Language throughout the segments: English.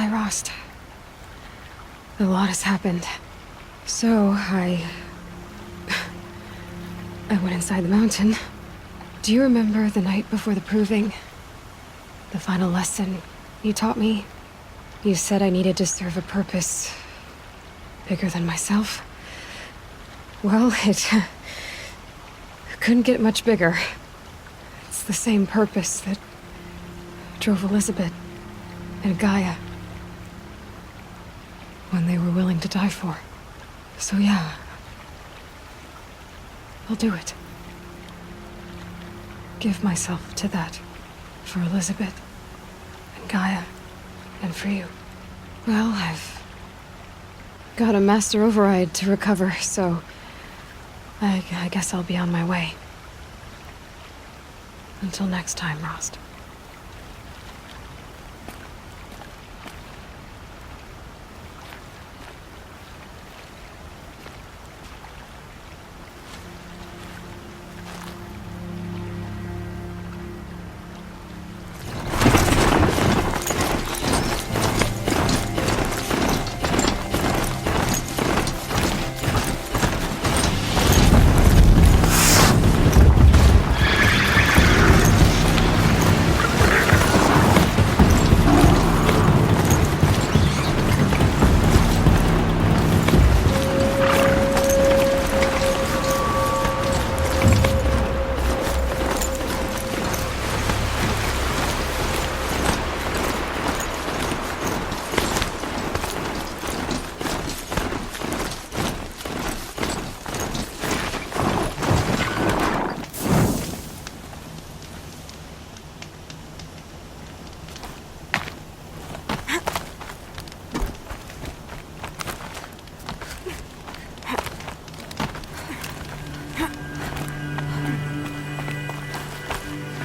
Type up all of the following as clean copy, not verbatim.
Hi, Rost. A lot has happened. So, I went inside the mountain. Do you remember the night before the proving? The final lesson you taught me? You said I needed to serve a purpose bigger than myself. Well, it couldn't get much bigger. It's the same purpose that drove Elizabeth and Gaia when they were willing to die for. So yeah, I'll do it. Give myself to that for Elizabeth and Gaia and for you. Well, I've got a master override to recover, so I guess I'll be on my way. Until next time, Rost.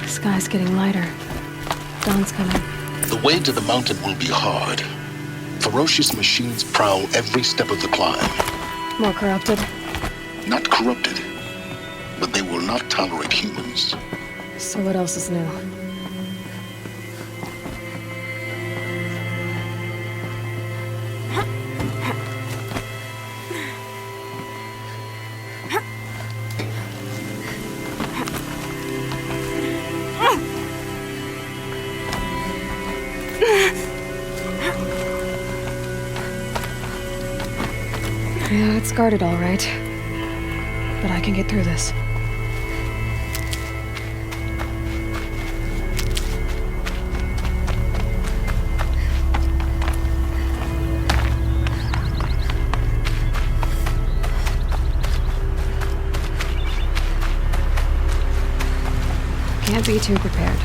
The sky's getting lighter. Dawn's coming. The way to the mountain will be hard. Ferocious machines prowl every step of the climb. More corrupted? Not corrupted, but they will not tolerate humans. So what else is new? Yeah, it's guarded all right. But I can get through this. Can't be too prepared.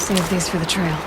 Save these for the trail.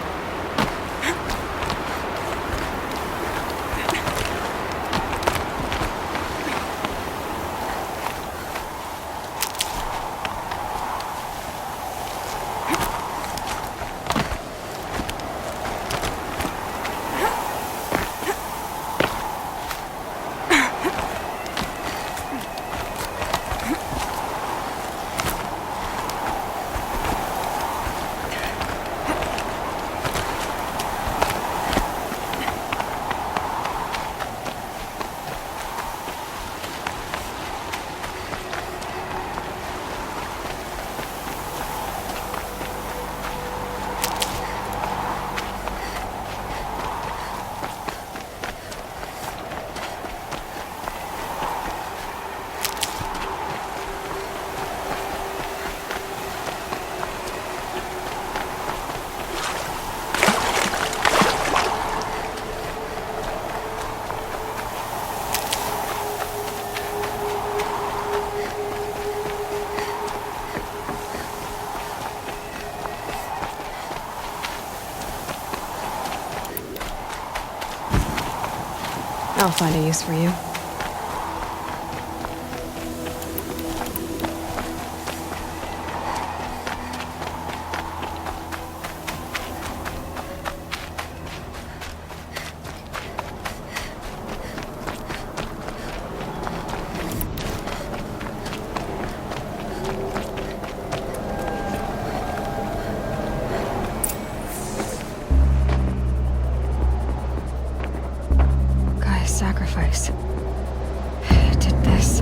I'll find a use for you. Sacrifice. It did this.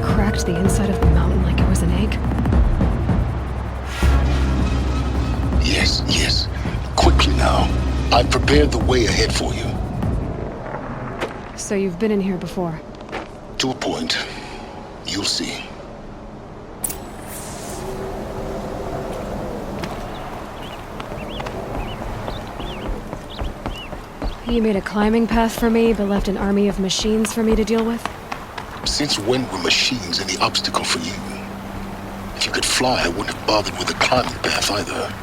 Cracked the inside of the mountain like it was an egg. Yes, yes. Quickly now. I've prepared the way ahead for you. So you've been in here before? To a point. You'll see. You made a climbing path for me, but left an army of machines for me to deal with? Since when were machines any obstacle for you? If you could fly, I wouldn't have bothered with the climbing path either.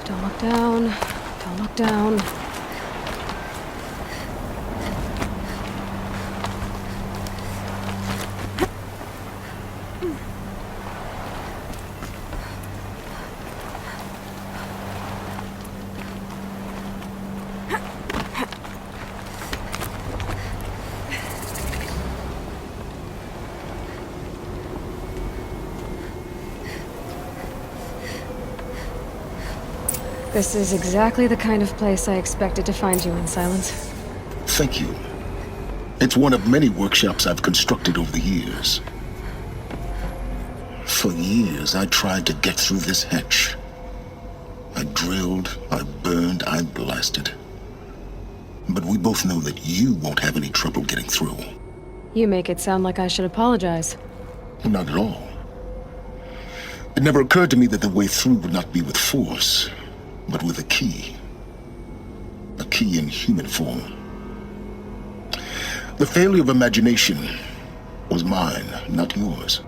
Don't look down. Don't look down. This is exactly the kind of place I expected to find you in, Silence. Thank you. It's one of many workshops I've constructed over the years. For years, I tried to get through this hatch. I drilled, I burned, I blasted. But we both know that you won't have any trouble getting through. You make it sound like I should apologize. Not at all. It never occurred to me that the way through would not be with force, but with a key. A key in human form. The failure of imagination was mine, not yours.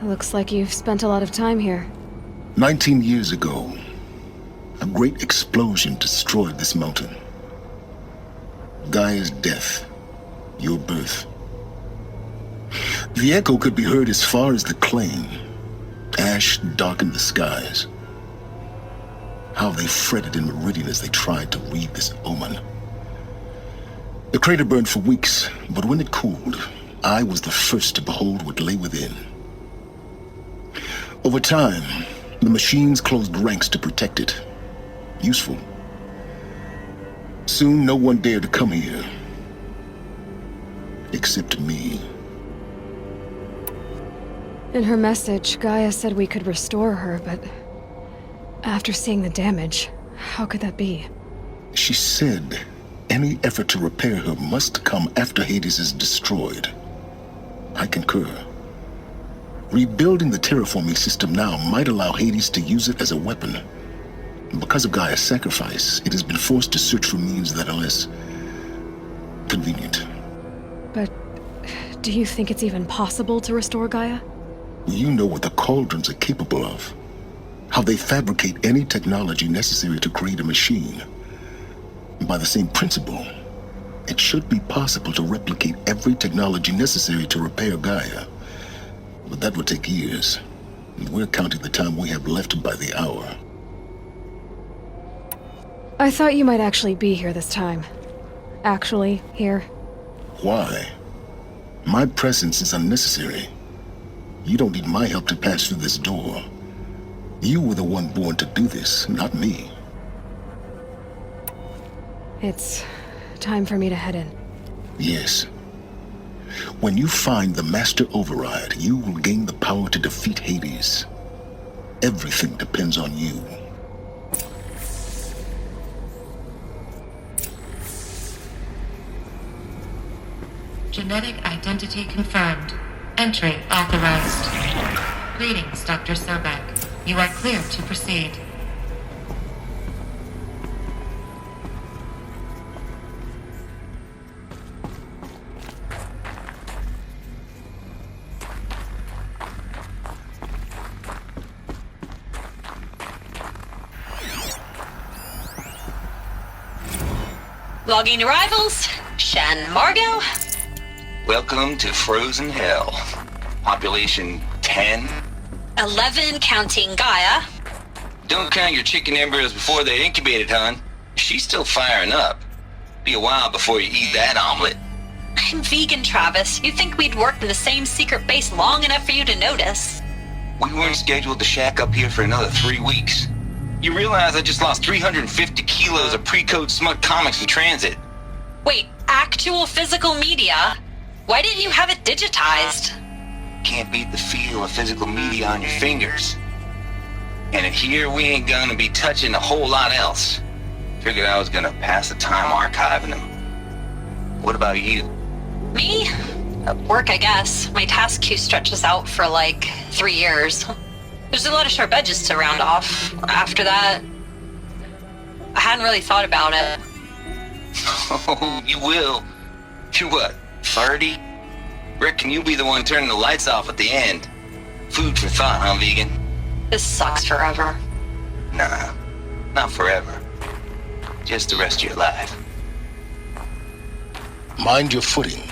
Looks like you've spent a lot of time here. 19 years ago, a great explosion destroyed this mountain. Gaia's death, your birth. The echo could be heard as far as the claim. Ash darkened the skies. How they fretted in meridian as they tried to read this omen. The crater burned for weeks, but when it cooled, I was the first to behold what lay within. Over time, the machines closed ranks to protect it. Useful. Soon, no one dared to come here. Except me. In her message, Gaia said we could restore her, but after seeing the damage, how could that be? She said any effort to repair her must come after Hades is destroyed. I concur. Rebuilding the terraforming system now might allow Hades to use it as a weapon. Because of Gaia's sacrifice, it has been forced to search for means that are less convenient. But do you think it's even possible to restore Gaia? You know what the Cauldrons are capable of. How they fabricate any technology necessary to create a machine. By the same principle, it should be possible to replicate every technology necessary to repair Gaia. But that would take years. And we're counting the time we have left by the hour. I thought you might actually be here this time. Actually, here. Why? My presence is unnecessary. You don't need my help to pass through this door. You were the one born to do this, not me. It's time for me to head in. Yes. When you find the Master Override, you will gain the power to defeat Hades. Everything depends on you. Genetic identity confirmed. Entry authorized. Greetings, Dr. Sobek. You are clear to proceed. Logging arrivals. Shen Margot. Welcome to Frozen Hell. Population 10. 11 counting Gaia. Don't count your chicken embryos before they're incubated, hon. She's still firing up. Be a while before you eat that omelet. I'm vegan, Travis. You'd think we'd worked in the same secret base long enough for you to notice. We weren't scheduled to shack up here for another 3 weeks. You realize I just lost 350 kilos of pre-code smut comics in transit. Wait, actual physical media? Why didn't you have it digitized? Can't beat the feel of physical media on your fingers. And here we ain't gonna be touching a whole lot else. Figured I was gonna pass the time archiving them. What about you? Me? At work, I guess. My task queue stretches out for like 3 years. There's a lot of sharp edges to round off. After that, I hadn't really thought about it. Oh, you will. You're what, 30? Reckon you'll be the one turning the lights off at the end. Food for thought, huh, vegan? This sucks forever. Nah, not forever. Just the rest of your life. Mind your footing.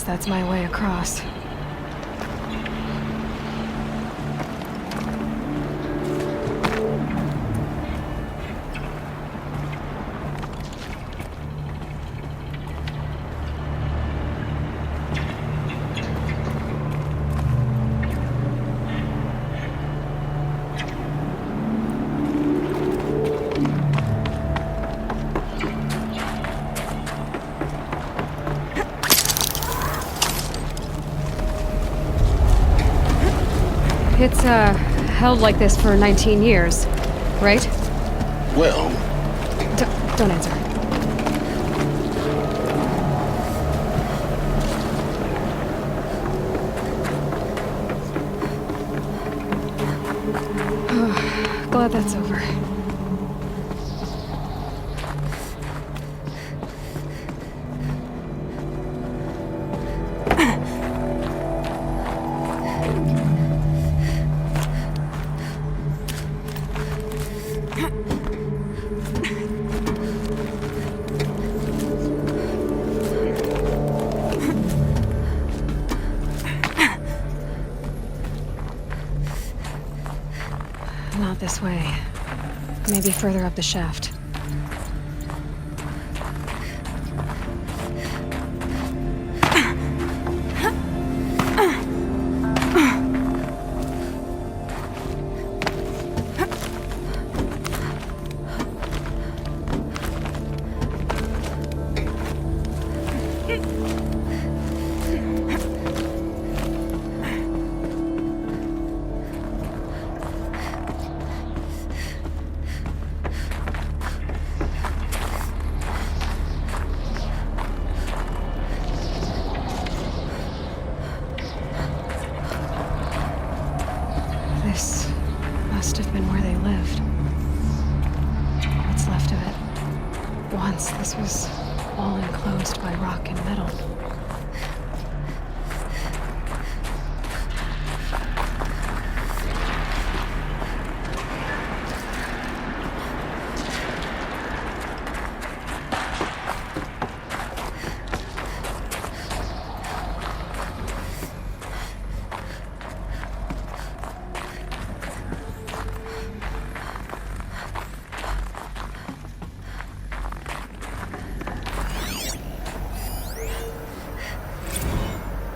That's my way across. It's, held like this for 19 years, right? Well, Don't answer. Glad that's over. Not this way. Maybe further up the shaft. This must have been where they lived. What's left of it. Once this was all enclosed by rock and metal.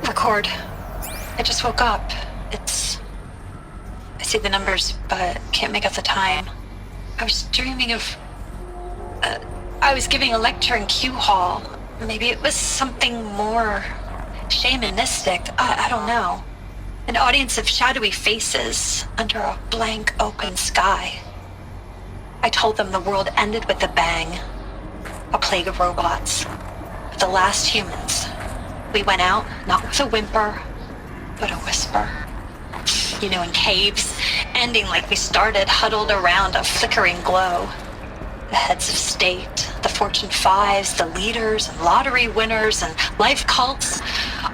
Record. I just woke up. I see the numbers, but can't make out the time. I was dreaming of... I was giving a lecture in Q Hall. Maybe it was something more shamanistic. I don't know. An audience of shadowy faces under a blank open sky. I told them the world ended with a bang. A plague of robots. The last humans. We went out, not with a whimper, but a whisper. You know, in caves, ending like we started, huddled around a flickering glow. The heads of state, the Fortune 5s, the leaders and lottery winners and life cults,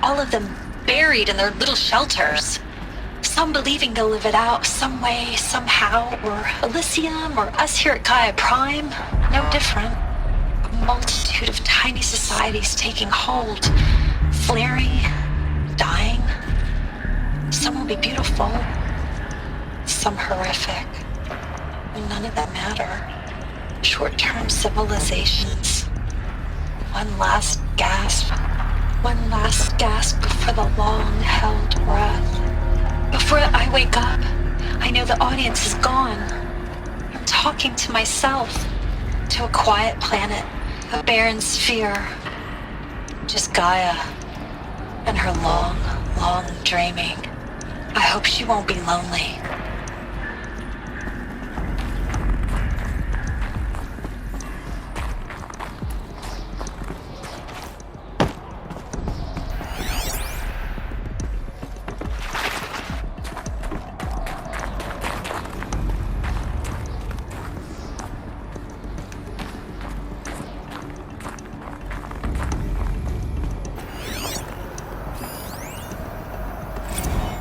all of them buried in their little shelters. Some believing they'll live it out some way, somehow, or Elysium, or us here at Gaia Prime, no different. A multitude of tiny societies taking hold. Flaring, dying. Some will be beautiful, some horrific. And none of them matter. Short-term civilizations. One last gasp before the long-held breath. Before I wake up, I know the audience is gone. I'm talking to myself, to a quiet planet, a barren sphere. Just Gaia. And her long, long dreaming. I hope she won't be lonely.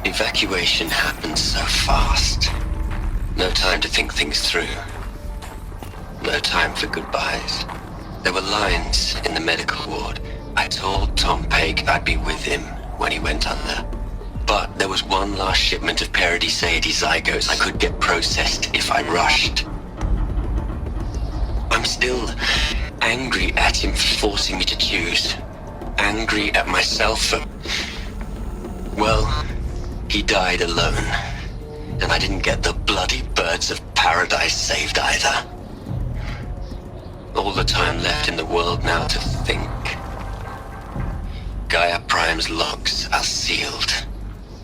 Evacuation happened so fast. No time to think things through. No time for goodbyes. There were lines in the medical ward. I told Tom Pake I'd be with him when he went under. But there was one last shipment of Paradiseidae zygotes I could get processed if I rushed. I'm still angry at him for forcing me to choose. Angry at myself for... well... he died alone, and I didn't get the bloody birds of paradise saved either. All the time left in the world now to think. Gaia Prime's logs are sealed.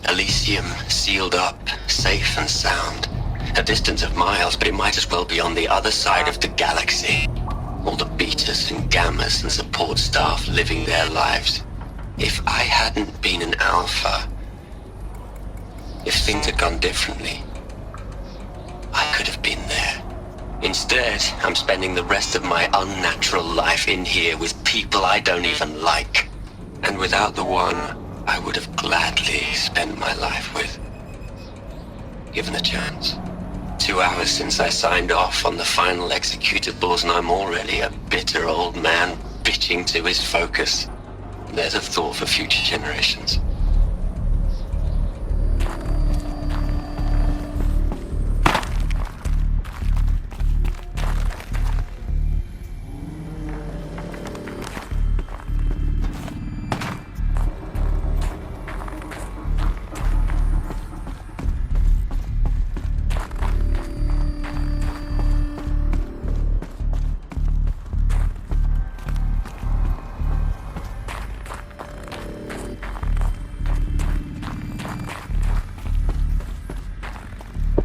Elysium sealed up, safe and sound. A distance of miles, but it might as well be on the other side of the galaxy. All the betas and gammas and support staff living their lives. If I hadn't been an alpha... if things had gone differently, I could have been there. Instead, I'm spending the rest of my unnatural life in here with people I don't even like. And without the one I would have gladly spent my life with. Given the chance. 2 hours since I signed off on the final executables, and I'm already a bitter old man bitching to his focus. There's a thought for future generations.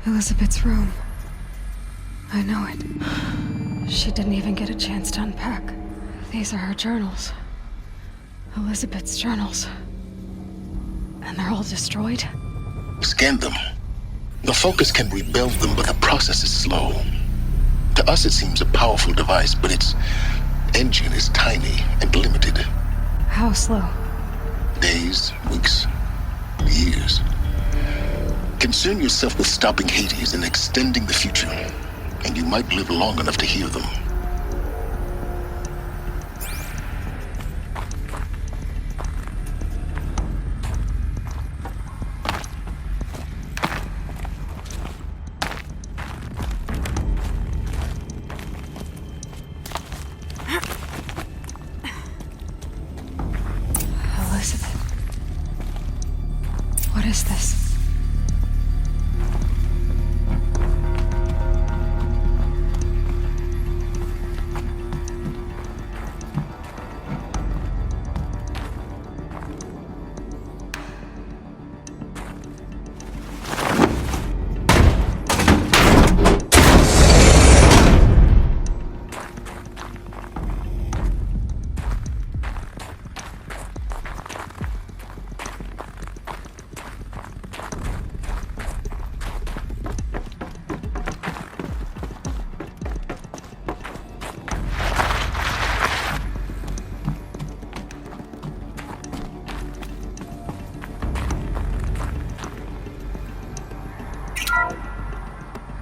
Elizabeth's room. I know it. She didn't even get a chance to unpack. These are her journals. Elizabeth's journals. And they're all destroyed? Scan them. The Focus can rebuild them, but the process is slow. To us, it seems a powerful device, but its engine is tiny and limited. How slow? Days, weeks, years. Concern yourself with stopping Hades and extending the future, and you might live long enough to hear them. Elizabeth. What is this?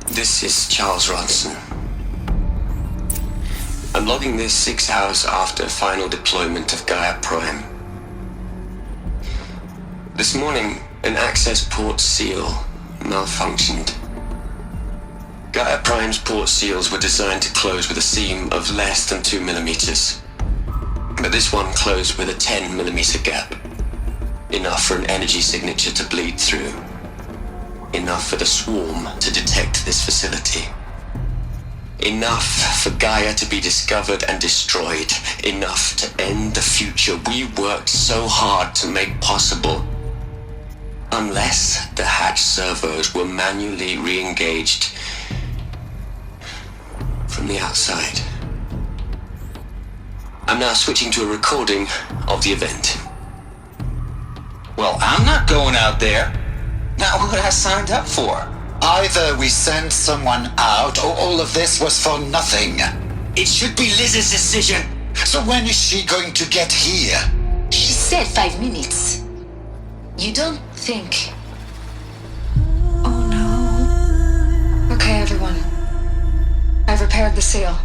This is Charles Ronson. I'm logging this 6 hours after final deployment of Gaia Prime. This morning, an access port seal malfunctioned. Gaia Prime's port seals were designed to close with a seam of less than 2 millimeters. But this one closed with a 10 millimeter gap. Enough for an energy signature to bleed through. Enough for the swarm to detect this facility. Enough for Gaia to be discovered and destroyed. Enough to end the future we worked so hard to make possible. Unless the hatch servos were manually re-engaged from the outside. I'm now switching to a recording of the event. Well, I'm not going out there. Not what I signed up for. Either we send someone out, or all of this was for nothing. It should be Liz's decision. So when is she going to get here? She said 5 minutes. You don't think... Oh no. Okay, everyone. I've repaired the seal.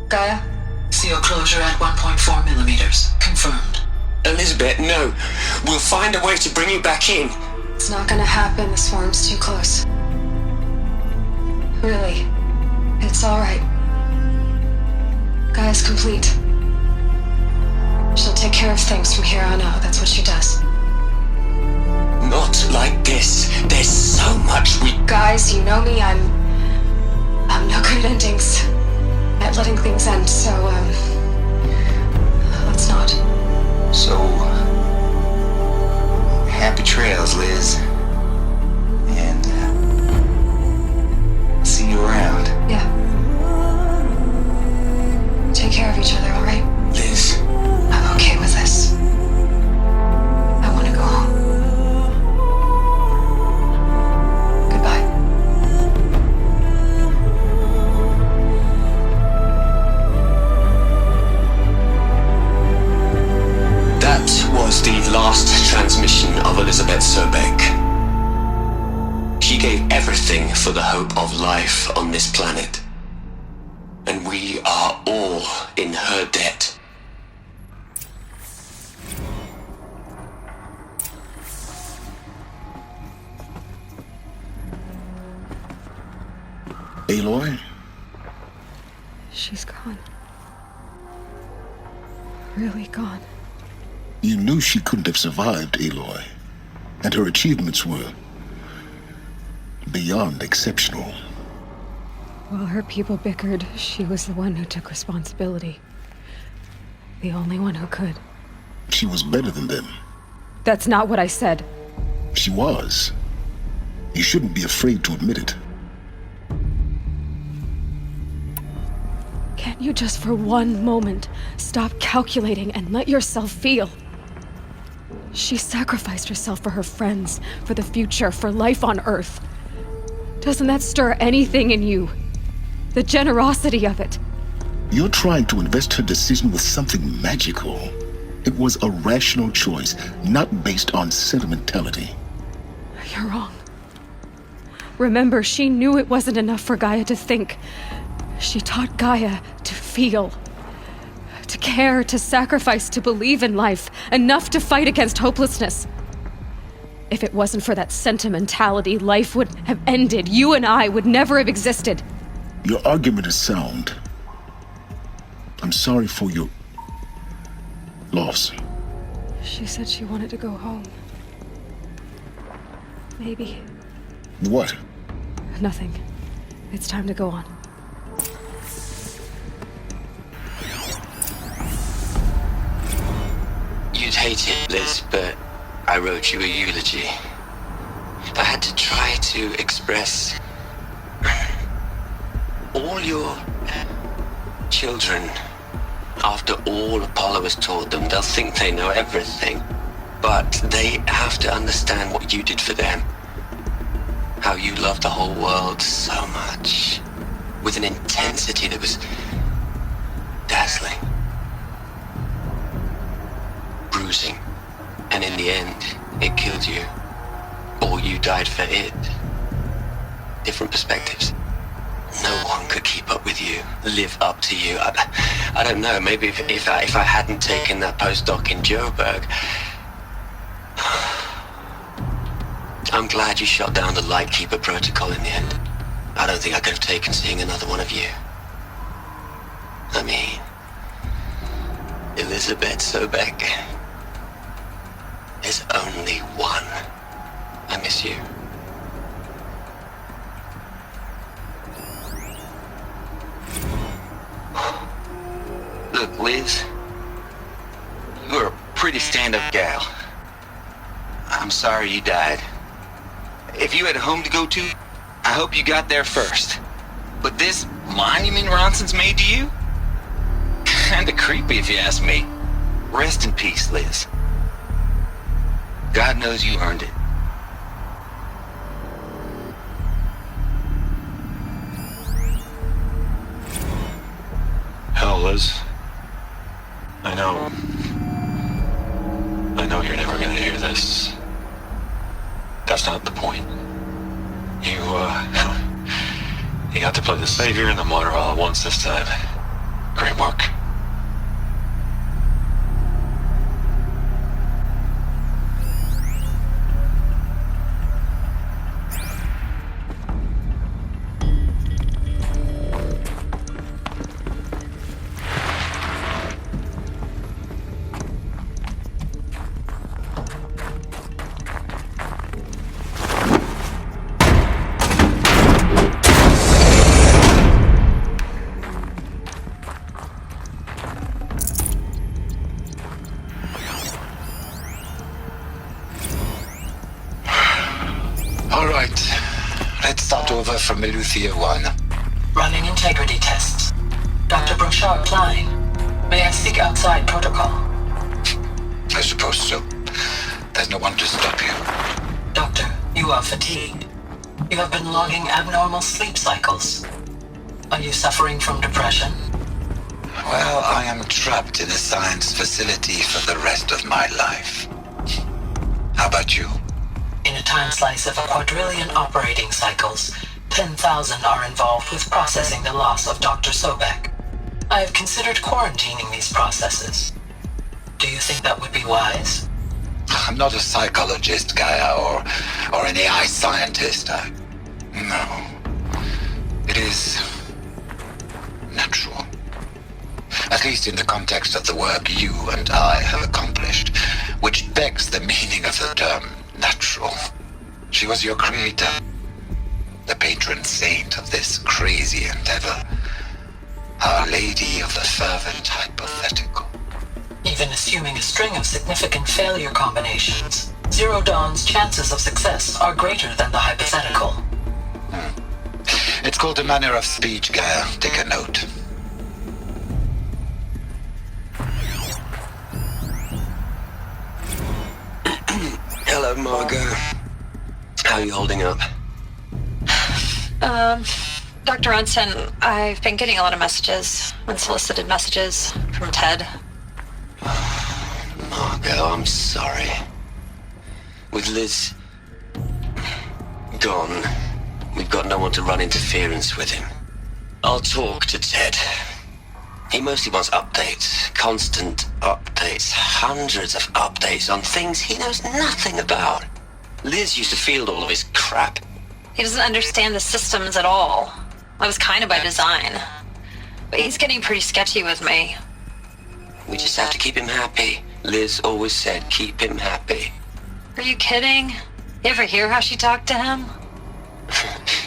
Gaia? Seal closure at 1.4 millimeters. Confirmed. Elizabeth, no. We'll find a way to bring you back in. It's not gonna happen. The swarm's too close. Really. It's alright. Gaia's complete. She'll take care of things from here on out. That's what she does. Not like this. There's so much we... Guys, you know me. I'm no good at endings. At letting things end, so, let's not. So, happy trails, Liz. And, see you around. Yeah. Take care of each other, alright? Liz, I'm okay with this. I want to go home. Goodbye. that was the last transmission of Elizabeth Sobek. She gave everything for the hope of life on this planet. And we are all in her debt. Aloy? She's gone. Really gone. You knew she couldn't have survived, Aloy. And her achievements were beyond exceptional. While her people bickered, she was the one who took responsibility. The only one who could. She was better than them. That's not what I said. She was. You shouldn't be afraid to admit it. Can't you just for one moment stop calculating and let yourself feel? She sacrificed herself for her friends, for the future, for life on Earth. Doesn't that stir anything in you? The generosity of it. You're trying to invest her decision with something magical. It was a rational choice, not based on sentimentality. You're wrong. Remember, she knew it wasn't enough for Gaia to think. She taught Gaia to feel. To care, to sacrifice, to believe in life. Enough to fight against hopelessness. If it wasn't for that sentimentality, life would have ended. You and I would never have existed. Your argument is sound. I'm sorry for your loss. She said she wanted to go home. Maybe. What? Nothing. It's time to go on. You'd hate it, Liz, but I wrote you a eulogy. I had to try to express all your children. After all Apollo has taught them, they'll think they know everything. But they have to understand what you did for them. How you loved the whole world so much. With an intensity that was dazzling. Bruising. And in the end, it killed you. Or you died for it. Different perspectives. No one could keep up with you, live up to you. I don't know, maybe if I hadn't taken that postdoc in Joburg. I'm glad you shot down the Lightkeeper protocol in the end. I don't think I could have taken seeing another one of you. I mean, Elizabeth Sobek. There's only one. I miss you. Look, Liz, you're a pretty stand-up gal. I'm sorry you died. If you had a home to go to, I hope you got there first. But this monument Ronson's made to you? Kinda creepy if you ask me. Rest in peace, Liz. God knows you earned it. Hell, Liz. I know you're never gonna hear this. That's not the point. You got to play the savior and the martyr all at once this time. Great work. Over from Eleuthia 1. Running integrity tests. Dr. Brochard Klein. May I speak outside protocol? I suppose so. There's no one to stop you. Doctor, you are fatigued. You have been logging abnormal sleep cycles. Are you suffering from depression? Well, I am trapped in a science facility for the rest of my life. How about you? In a time slice of 1,000,000,000 operating cycles, 10,000 are involved with processing the loss of Dr. Sobek. I have considered quarantining these processes. Do you think that would be wise? I'm not a psychologist, Gaia, or an AI scientist. No. It is natural. At least in the context of the work you and I have accomplished, which begs the meaning of the term natural. She was your creator, the patron saint of this crazy endeavor, Our Lady of the Fervent Hypothetical. Even assuming a string of significant failure combinations, Zero Dawn's chances of success are greater than the hypothetical. It's called a manner of speech, Gaia. Take a note. Hello, Margot. How are you holding up? Dr. Ronson, I've been getting a lot of messages, unsolicited messages from Ted. Margot, I'm sorry. With Liz gone, we've got no one to run interference with him. I'll talk to Ted. He mostly wants updates, constant updates, hundreds of updates on things he knows nothing about. Liz used to field all of his crap. He doesn't understand the systems at all. That was kind of by design. But he's getting pretty sketchy with me. We just have to keep him happy. Liz always said keep him happy. Are you kidding? You ever hear how she talked to him?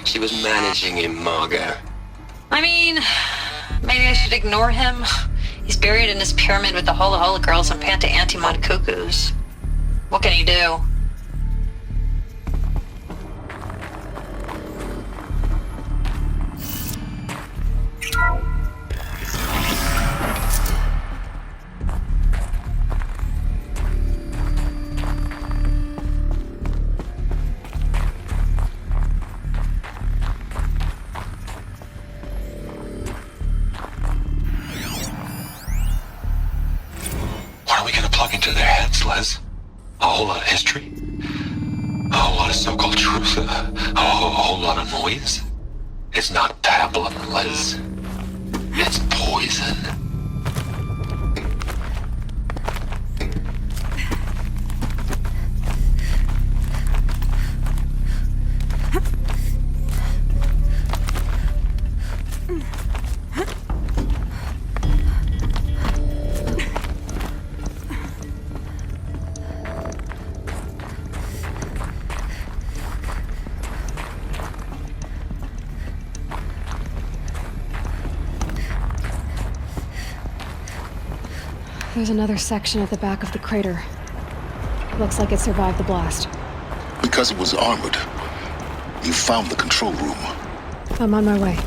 She was managing him, Margot. I mean, maybe I should ignore him. He's buried in his pyramid with the Hola Hola girls and Panta Antimon cuckoos. What can he do? What are we gonna plug into their heads, Les? A whole lot of history? A whole lot of so-called truth? A whole lot of noise? It's not pablum, Les. It's poison. There's another section at the back of the crater. Looks like it survived the blast. Because it was armored, you found the control room. I'm on my way.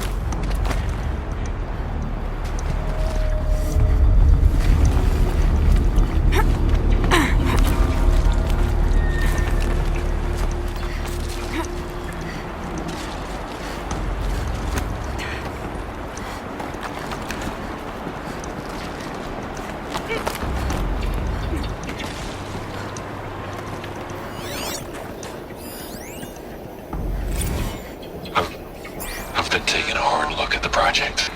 I've been taking a hard look at the project.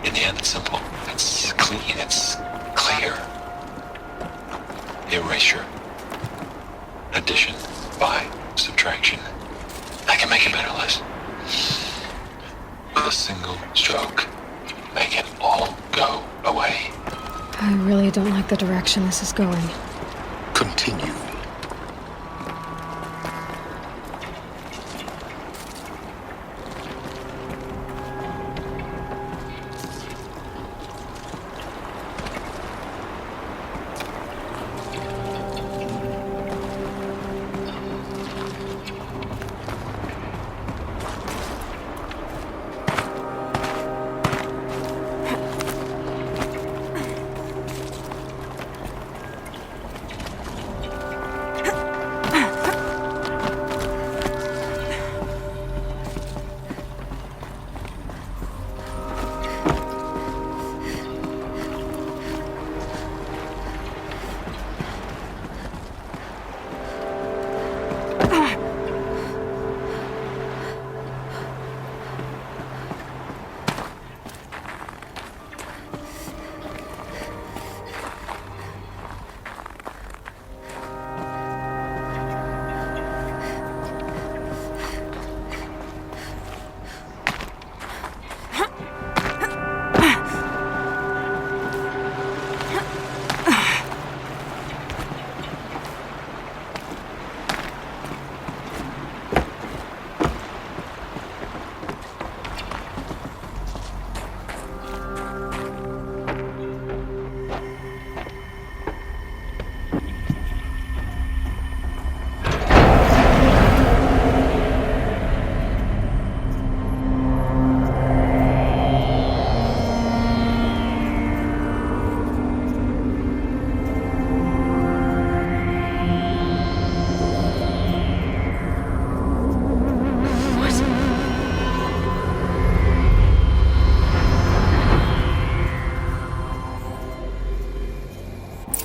In the end, it's simple. It's clean. It's clear. Erasure. Addition. By subtraction. I can make it better, Liz. With a single stroke. Make it all go away. I really don't like the direction this is going. Continue.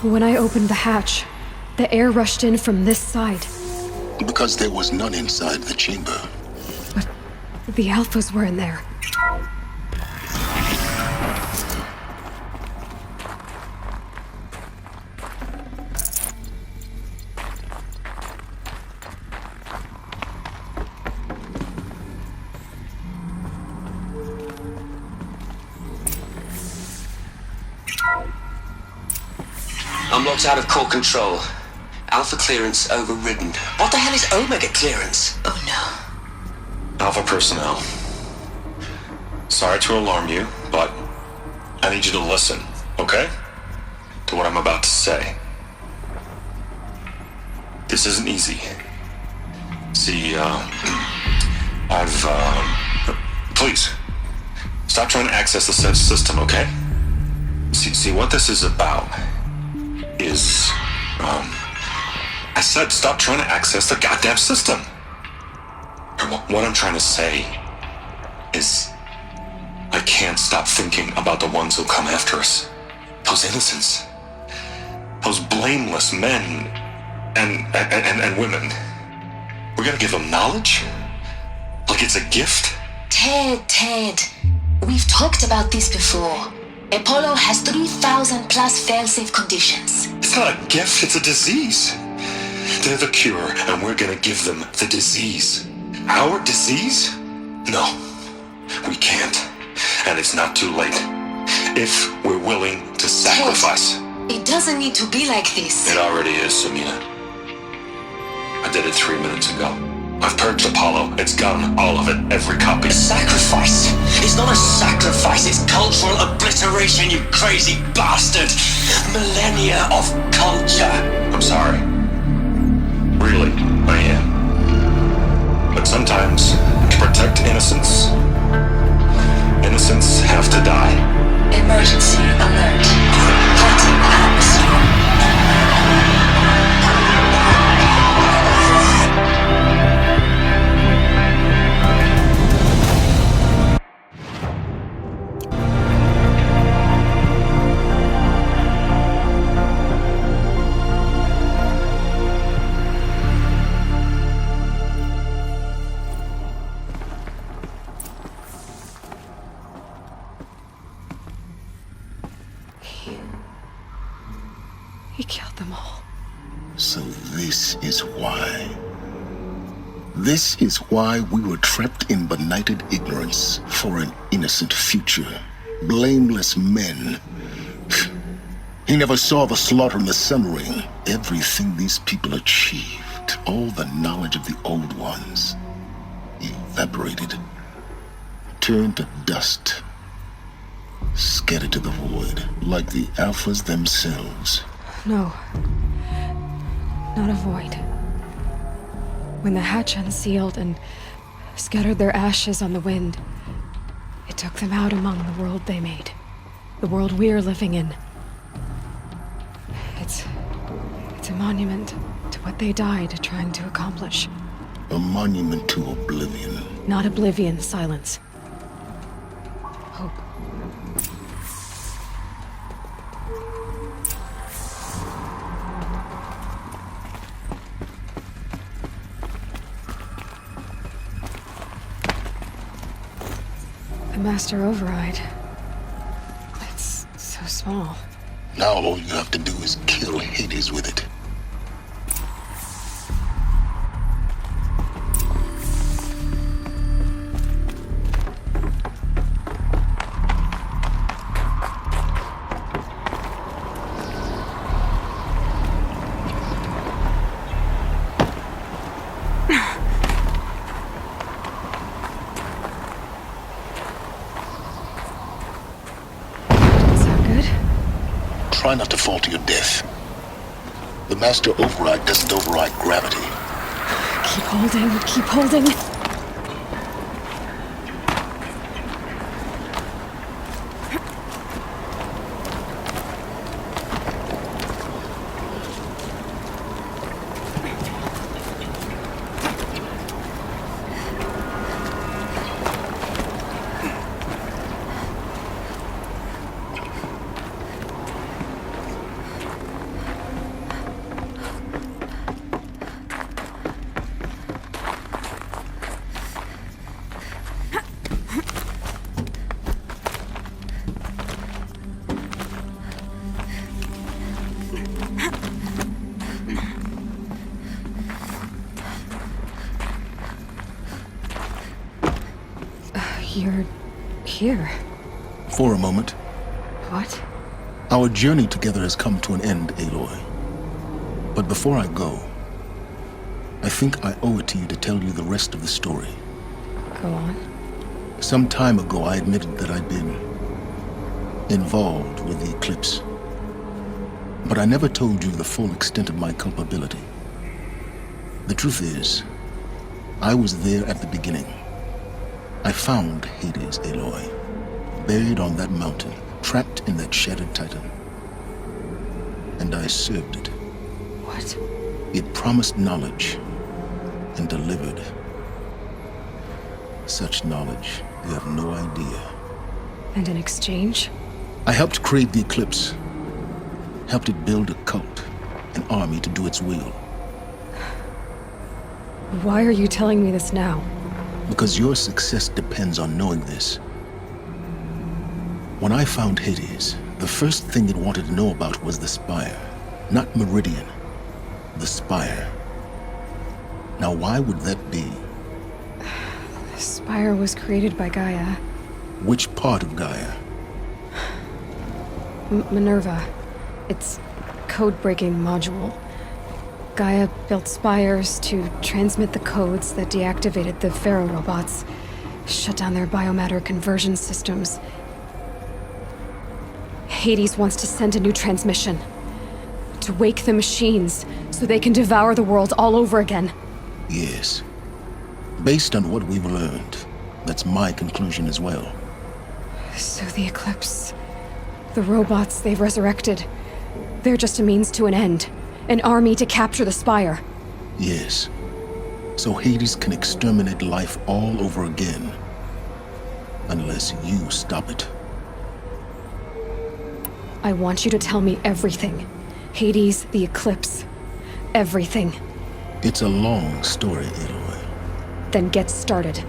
When I opened the hatch, the air rushed in from this side. Because there was none inside the chamber. But the Alphas were in there. I'm locked out of core control. Alpha clearance overridden. What the hell is Omega clearance? Oh no. Alpha personnel. Sorry to alarm you, but I need you to listen, okay? To what I'm about to say. This isn't easy. See, please, stop trying to access the system, okay? See, what this is about is, I said stop trying to access the goddamn system. What I'm trying to say is I can't stop thinking about the ones who come after us. Those innocents. Those blameless men and women. We're gonna give them knowledge? Like it's a gift? Ted. We've talked about this before. Apollo has 3,000 plus fail-safe conditions. It's not a gift, it's a disease. They're the cure, and we're gonna give them the disease. Our disease? No, we can't. And it's not too late. If we're willing to sacrifice. Ted, it doesn't need to be like this. It already is, Samina. I did it 3 minutes ago. I've purged Apollo. It's gone. All of it. Every copy. A sacrifice? It's not a sacrifice, it's cultural obliteration, you crazy bastard! Millennia of culture! I'm sorry. Really, I am. But sometimes, to protect innocence, innocents have to die. Emergency alert. Cutting atmosphere. He killed them all. So this is why. This is why we were trapped in benighted ignorance for an innocent future. Blameless men. He never saw the slaughter in the Sun Ring. Everything these people achieved, all the knowledge of the old ones, evaporated, turned to dust, scattered to the void, like the Alphas themselves. No. Not a void. When the hatch unsealed and scattered their ashes on the wind, it took them out among the world they made. The world we're living in. It's a monument to what they died trying to accomplish. A monument to oblivion. Not oblivion, silence. Hope. The master override. It's so small. Now all you have to do is kill Hades with it. Try not to fall to your death. The master override doesn't override gravity. Keep holding, keep holding. You're here. For a moment. What? Our journey together has come to an end, Aloy. But before I go, I think I owe it to you to tell you the rest of the story. Go on. Some time ago, I admitted that I'd been involved with the eclipse. But I never told you the full extent of my culpability. The truth is, I was there at the beginning. I found Hades, Aloy, buried on that mountain, trapped in that shattered titan. And I served it. What? It promised knowledge and delivered. Such knowledge, you have no idea. And in exchange? I helped create the eclipse. Helped it build a cult, an army to do its will. Why are you telling me this now? Because your success depends on knowing this. When I found Hades, the first thing it wanted to know about was the Spire. Not Meridian. The Spire. Now why would that be? The Spire was created by Gaia. Which part of Gaia? Minerva. Its code-breaking module. Gaia built spires to transmit the codes that deactivated the Pharaoh robots, shut down their biomatter conversion systems. Hades wants to send a new transmission. To wake the machines, so they can devour the world all over again. Yes. Based on what we've learned, that's my conclusion as well. So the Eclipse... the robots they've resurrected... they're just a means to an end. An army to capture the Spire. Yes. So Hades can exterminate life all over again. Unless you stop it. I want you to tell me everything. Hades, the Eclipse. Everything. It's a long story, Aloy. Then get started.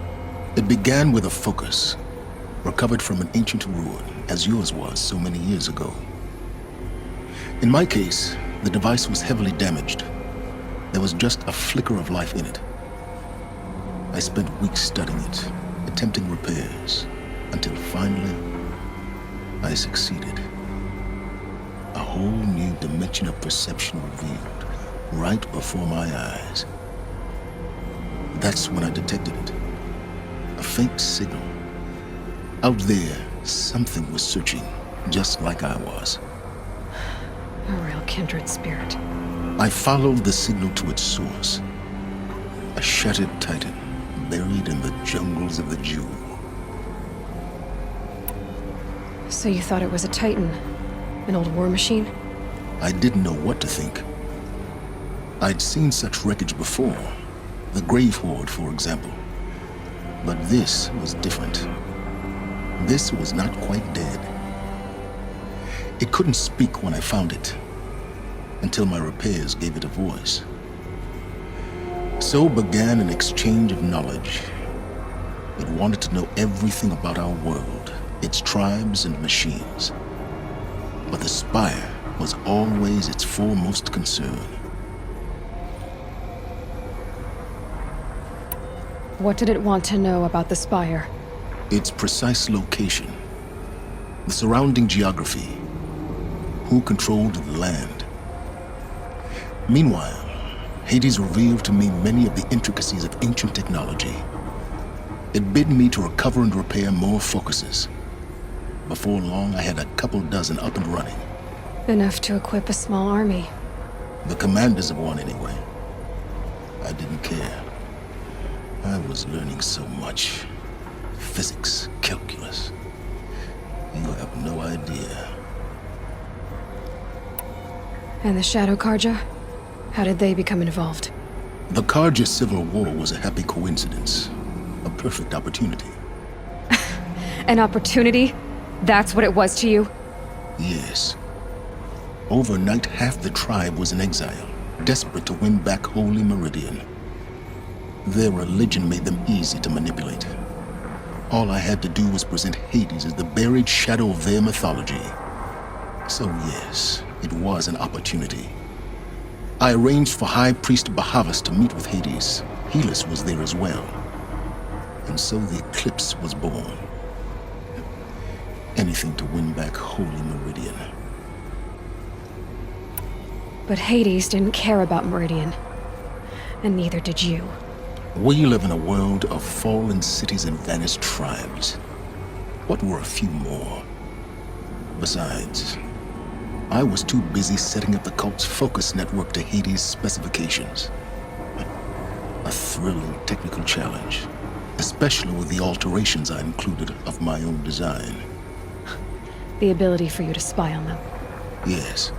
It began with a focus. Recovered from an ancient ruin, as yours was so many years ago. In my case, the device was heavily damaged. There was just a flicker of life in it. I spent weeks studying it, attempting repairs, until finally, I succeeded. A whole new dimension of perception revealed, right before my eyes. That's when I detected it. A faint signal. Out there, something was searching, just like I was. A real kindred spirit. I followed the signal to its source. A shattered titan, buried in the jungles of the Jewel. So you thought it was a titan? An old war machine? I didn't know what to think. I'd seen such wreckage before. The Grave Horde, for example. But this was different. This was not quite dead. It couldn't speak when I found it, until my repairs gave it a voice. So began an exchange of knowledge. It wanted to know everything about our world, its tribes and machines. But the Spire was always its foremost concern. What did it want to know about the Spire? Its precise location, the surrounding geography, who controlled the land. Meanwhile, Hades revealed to me many of the intricacies of ancient technology. It bid me to recover and repair more focuses. Before long, I had a couple dozen up and running. Enough to equip a small army. The commanders of one, anyway. I didn't care. I was learning so much. Physics, calculus. You have no idea. And the Shadow Karja? How did they become involved? The Karja Civil War was a happy coincidence. A perfect opportunity. An opportunity? That's what it was to you? Yes. Overnight, half the tribe was in exile, desperate to win back Holy Meridian. Their religion made them easy to manipulate. All I had to do was present Hades as the buried shadow of their mythology. So yes, it was an opportunity. I arranged for High Priest Bahavas to meet with Hades. Helis was there as well. And so the eclipse was born. Anything to win back Holy Meridian. But Hades didn't care about Meridian. And neither did you. We live in a world of fallen cities and vanished tribes. What were a few more? Besides, I was too busy setting up the cult's focus network to Hades' specifications. A thrilling technical challenge, especially with the alterations I included of my own design. The ability for you to spy on them. Yes.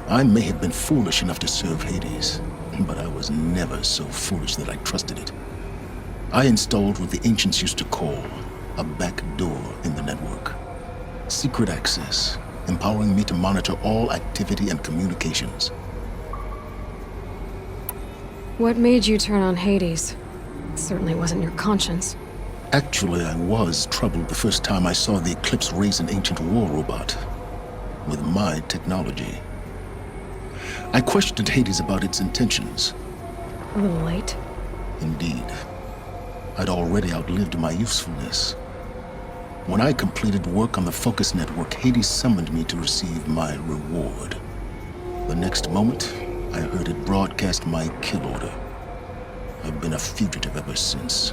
I may have been foolish enough to serve Hades, but I was never so foolish that I trusted it. I installed what the ancients used to call a back door in the network. Secret access, empowering me to monitor all activity and communications. What made you turn on Hades? It certainly wasn't your conscience. Actually, I was troubled the first time I saw the Eclipse raise an ancient war robot with my technology. I questioned Hades about its intentions. A little late. Indeed. I'd already outlived my usefulness. When I completed work on the Focus Network, Hades summoned me to receive my reward. The next moment, I heard it broadcast my kill order. I've been a fugitive ever since.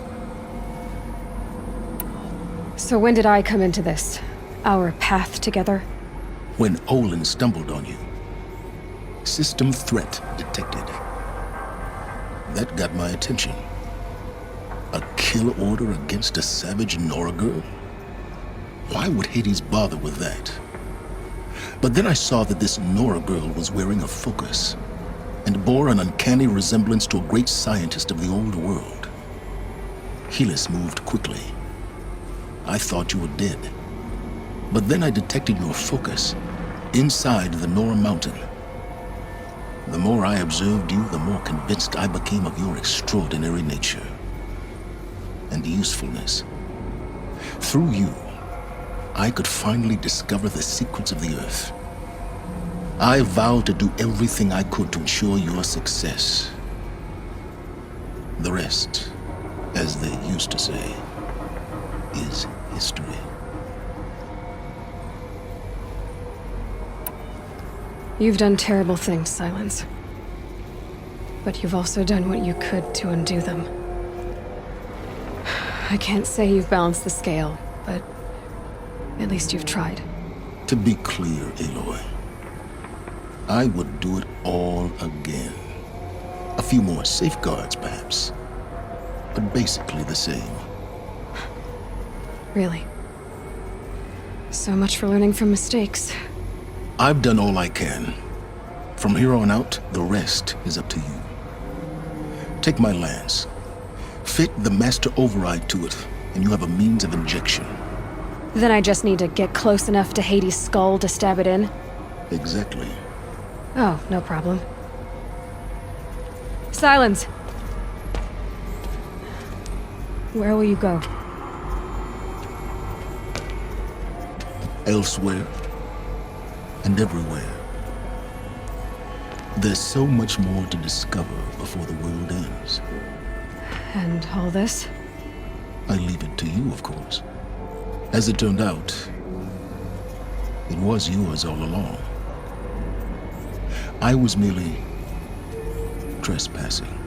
So when did I come into this? Our path together? When Olin stumbled on you. System threat detected. That got my attention. A kill order against a savage Nora girl? Why would Hades bother with that? But then I saw that this Nora girl was wearing a focus and bore an uncanny resemblance to a great scientist of the old world. Helis moved quickly. I thought you were dead. But then I detected your focus inside the Nora mountain. The more I observed you, the more convinced I became of your extraordinary nature and usefulness. Through you, I could finally discover the secrets of the Earth. I vowed to do everything I could to ensure your success. The rest, as they used to say, is history. You've done terrible things, Silence. But you've also done what you could to undo them. I can't say you've balanced the scale, but at least you've tried. To be clear, Aloy, I would do it all again. A few more safeguards, perhaps, but basically the same. Really? So much for learning from mistakes. I've done all I can. From here on out, the rest is up to you. Take my lance. Fit the master override to it, and you have a means of injection. Then I just need to get close enough to Hades' skull to stab it in? Exactly. Oh, no problem. Silence! Where will you go? Elsewhere. And everywhere. There's so much more to discover before the world ends. And all this? I leave it to you, of course. As it turned out, it was yours all along. I was merely trespassing.